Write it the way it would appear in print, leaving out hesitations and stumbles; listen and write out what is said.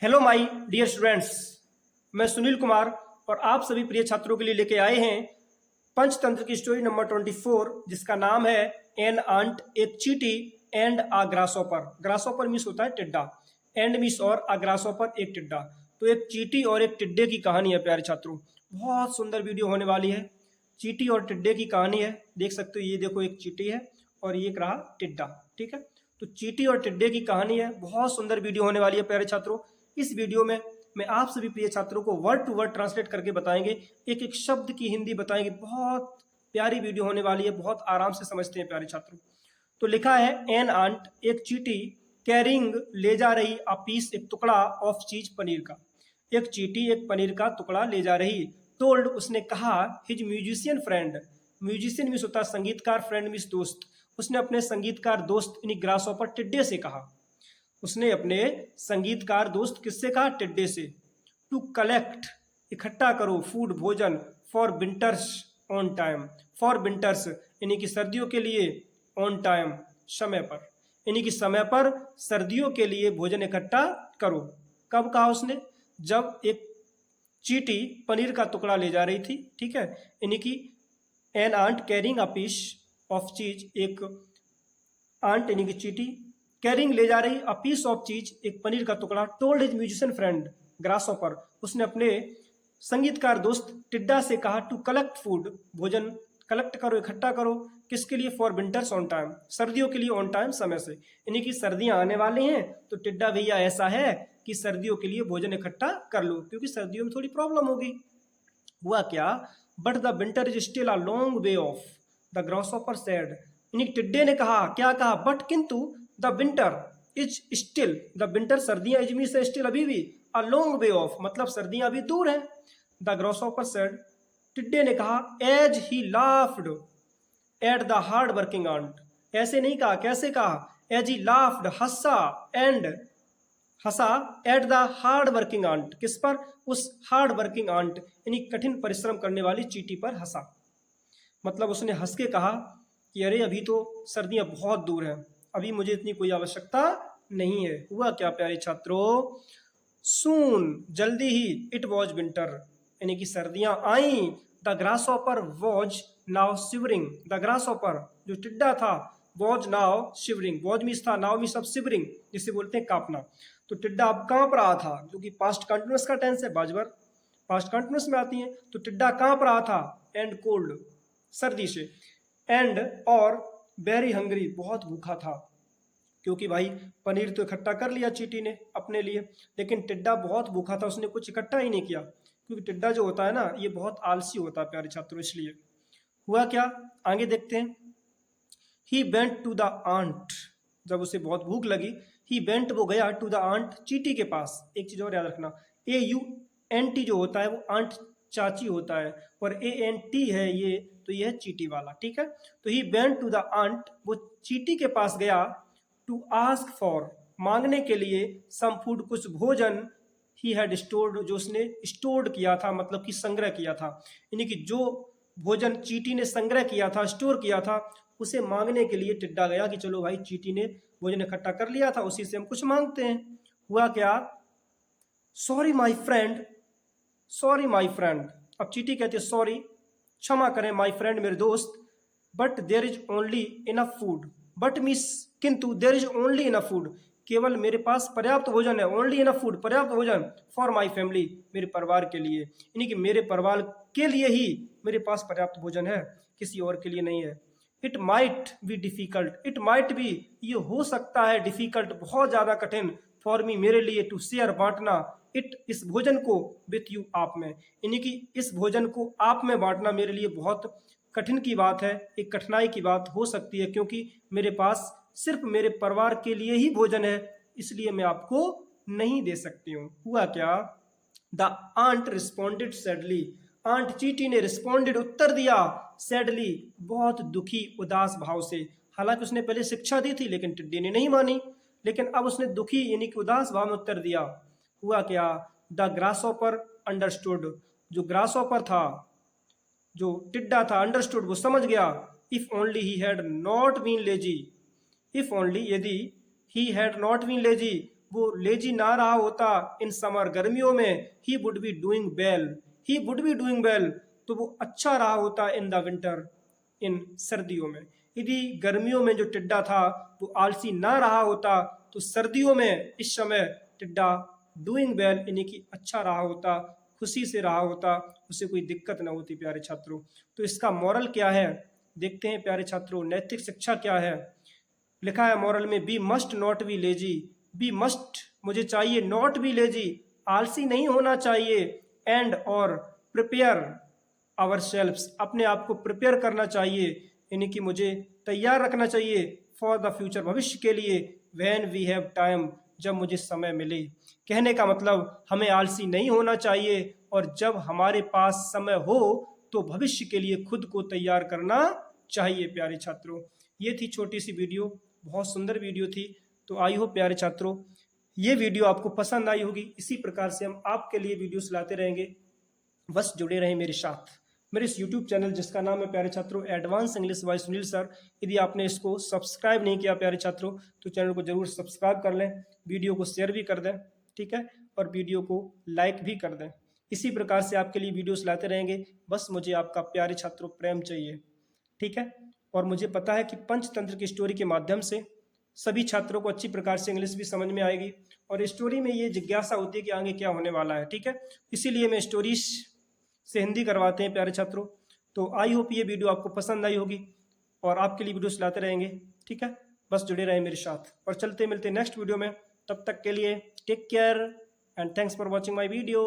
Hello my dear students, मैं सुनील कुमार और आप सभी प्रिय छात्रों के लिए लेके आए हैं पंचतंत्र की स्टोरी नंबर 24, जिसका नाम है एन आंट, एक चींटी and a grasshopper. Grasshopper means होता है टिड्डा, एंड मीन्स और आ ग्रासहॉपर एक टिड्डा। तो एक चींटी और एक टिड्डे की कहानी है प्यारे छात्रों। बहुत सुंदर वीडियो होने वाली है। चींटी और टिड्डे की कहानी है, देख सकते हो। ये देखो, एक चींटी है और ये एक रहा टिड्डा। ठीक है, तो चींटी और टिड्डे की कहानी है। बहुत सुंदर वीडियो होने वाली है प्यारे छात्रों। इस वीडियो में मैं आप सभी प्रिय छात्रों को वर्ड टू वर्ड ट्रांसलेट करके बताएंगे, एक एक शब्द की हिंदी बताएंगे। बहुत प्यारी वीडियो होने वाली है, बहुत आराम से समझते हैं प्यारे छात्रों। तो लिखा है एन आंट, एक चींटी, कैरिंग ले जा रही अ पीस, एक टुकड़ा ऑफ चीज, पनीर का। एक चींटी एक पनीर का टुकड़ा ले जा रही। टोल्ड, उसने कहा, his musician friend, musician means होता है संगीतकार, फ्रेंड मीन्स दोस्त। उसने अपने संगीतकार दोस्त यानी ग्रासहॉपर टिड्डे से कहा। उसने अपने संगीतकार दोस्त किससे कहा? टिड्डे से। टू कलेक्ट, इकट्ठा करो, फूड, भोजन, for winters, on time. For winters यानी कि सर्दियों के लिए, ऑन टाइम समय पर, यानी कि समय पर सर्दियों के लिए भोजन इकट्ठा करो। कब कहा उसने? जब एक चींटी पनीर का टुकड़ा ले जा रही थी। ठीक है, यानी कि an ant carrying a piece of cheese, एक आंट यानी कि चींटी कैरिंग ले जा रही अ पीस ऑफ चीज, एक पनीर का टुकड़ा। Told his musician friend grasshopper, उसने अपने संगीतकार दोस्त टिड्डा से कहा, टू कलेक्ट फूड, भोजन कलेक्ट करो, इकट्ठा करो। किसके लिए? फॉर विंटर्स, ऑन टाइम, सर्दियों के लिए, ऑन टाइम, समय से। यानी कि सर्दियां आने वाली हैं, तो टिड्डा भैया ऐसा है कि सर्दियों के लिए भोजन इकट्ठा कर लो, क्योंकि सर्दियों में थोड़ी प्रॉब्लम होगी। हुआ क्या? But the winter is still a long way of, the grasshopper said, यानी टिड्डे ने कहा, क्या कहा? बट, किंतु, the winter is still, the winter सर्दियां, इज मीन से स्टिल अभी भी, अ लॉन्ग वे ऑफ मतलब सर्दियां अभी दूर हैं। द ग्रासहॉपर सेड, टिड्डे ने कहा, as he laughed at the hard working ant, ऐसे नहीं कहा, कैसे कहा? एज ही लाफ्ड, हंसा, एंड हंसा, at the hard working ant, किस पर? उस हार्ड वर्किंग आंट यानी कठिन परिश्रम करने वाली चींटी पर हंसा। मतलब उसने हंस के कहा कि अरे अभी तो सर्दियां बहुत दूर हैं, अभी मुझे इतनी कोई आवश्यकता नहीं है। हुआ क्या प्यारे छात्रों? सून, जल्दी ही, इट वॉज विंटर, यानी कि सर्दियां आई। The grasshopper was now shivering, the grasshopper जो टिड्डा था, was now shivering, was means था, नाउ मीन्स अब शिवरिंग, जिसे बोलते हैं कांपना। तो टिड्डा अब कांप रहा था, जो कि पास्ट कंटिन्यूअस का टेंस है, बाजवर पास्ट कंटिन्यूअस में आती है। तो टिड्डा कांप रहा था, एंड कोल्ड, सर्दी से, एंड और वेरी हंग्री, बहुत भूखा था। क्योंकि भाई पनीर तो इकट्ठा कर लिया चींटी ने अपने लिए, लेकिन टिड्डा बहुत भूखा था, उसने कुछ इकट्ठा ही नहीं किया। क्योंकि टिड्डा जो होता है ना, ये बहुत आलसी होता है प्यारे छात्रों, इसलिए। हुआ क्या? आगे देखते हैं। He went to the ant, जब उसे बहुत भूख लगी, ही वेंट, वो गया, टू द आंट, चींटी के पास। एक चीज और याद रखना, AUNT जो होता है वो आंट चाची होता है, और ANT है ये, तो ये है चींटी वाला। ठीक है, तो he went to the ant, वो चींटी के पास गया, टू आस्क फॉर, मांगने के लिए, सम फूड, कुछ भोजन, ही हैड स्टोर्ड, जो उसने स्टोर्ड किया था, मतलब कि संग्रह किया था। यानी कि जो भोजन चींटी ने संग्रह किया था, स्टोर किया था, उसे मांगने के लिए टिड्डा गया कि चलो भाई, चींटी ने भोजन इकट्ठा कर लिया था, उसी से हम कुछ मांगते हैं। हुआ क्या? Sorry my friend, sorry my friend, अब चींटी कहती है सॉरी, क्षमा करें, माई फ्रेंड, मेरे दोस्त, but there is only enough food, but means किंतु, there is only enough food, केवल मेरे पास पर्याप्त भोजन है, ओनली इनफ फूड, पर्याप्त भोजन, फॉर माई फैमिली, मेरे परिवार के लिए, यानी कि मेरे परिवार के लिए ही मेरे पास पर्याप्त भोजन है, किसी और के लिए नहीं है। It might be difficult, it might be, ये हो सकता है, डिफिकल्ट, बहुत ज्यादा कठिन, फॉर मी, मेरे लिए, टू शेयर, बांटना, इट, इस भोजन को, विथ यू, आप में, यानी कि इस भोजन को आप में बांटना मेरे लिए बहुत कठिन की बात है, एक कठिनाई की बात हो सकती है, क्योंकि मेरे पास सिर्फ मेरे परिवार के लिए ही भोजन है, इसलिए मैं आपको नहीं दे सकती हूँ। हुआ क्या? The ant responded sadly, ant चींटी ने रिस्पॉन्डेड, उत्तर दिया, सैडली, बहुत दुखी, उदास भाव से। हालांकि उसने पहले शिक्षा दी थी, लेकिन टिड्डी ने नहीं मानी, लेकिन अब उसने दुखी यानी कि उदास भाव में उत्तर दिया। हुआ क्या? द ग्रासहॉपर अंडरस्टूड, जो ग्रासहॉपर था, जो टिड्डा था, अंडरस्टूड, वो समझ गया। If only he had not been lazy, if only, यदि, he had not been lazy, वो लेजी ना रहा होता इन समर, गर्मियों में, he would be doing well, he would be doing well, तो वो अच्छा रहा होता इन द विंटर, इन सर्दियों में। यदि गर्मियों में जो टिड्डा था वो आलसी ना रहा होता तो सर्दियों में इस समय टिड्डा डूइंग वेल यानी कि अच्छा रहा होता, खुशी से रहा होता, उसे कोई दिक्कत ना होती। प्यारे छात्रों, तो इसका मॉरल क्या है देखते हैं प्यारे छात्रों, नैतिक शिक्षा क्या है। लिखा है मॉरल में, we must not be lazy, we must मुझे चाहिए, नॉट बी लेजी आलसी नहीं होना चाहिए, एंड और प्रिपेयर आवर सेल्व्स अपने आप को प्रिपेयर करना चाहिए, यानी कि मुझे तैयार रखना चाहिए फॉर द फ्यूचर भविष्य के लिए, व्हेन वी हैव टाइम जब मुझे समय मिले। कहने का मतलब हमें आलसी नहीं होना चाहिए और जब हमारे पास समय हो तो भविष्य के लिए खुद को तैयार करना चाहिए। प्यारे छात्रों, ये थी छोटी सी वीडियो, बहुत सुंदर वीडियो थी। तो आई होप प्यारे छात्रों ये वीडियो आपको पसंद आई होगी। इसी प्रकार से हम आपके लिए वीडियोस लाते रहेंगे, बस जुड़े रहें मेरे साथ। मेरे इस YouTube चैनल जिसका नाम है प्यारे छात्रों advance English by Sunil sir, यदि आपने इसको सब्सक्राइब नहीं किया प्यारे छात्रों तो चैनल को जरूर सब्सक्राइब कर लें, वीडियो को शेयर भी कर दें, ठीक है, और वीडियो को लाइक भी कर दें। इसी प्रकार से आपके लिए वीडियोस लाते रहेंगे, बस मुझे आपका प्यारे छात्रों प्रेम चाहिए, ठीक है। और मुझे पता है कि पंचतंत्र की स्टोरी के माध्यम से सभी छात्रों को अच्छी प्रकार से इंग्लिश भी समझ में आएगी और स्टोरी में ये जिज्ञासा होती है कि आगे क्या होने वाला है, ठीक है। इसीलिए मैं स्टोरीज से हिंदी करवाते हैं प्यारे छात्रों। तो आई होप ये वीडियो आपको पसंद आई होगी और आपके लिए वीडियोस लाते रहेंगे, ठीक है। बस जुड़े रहें मेरे साथ और चलते मिलते नेक्स्ट वीडियो में। तब तक के लिए take care and thanks for watching my video.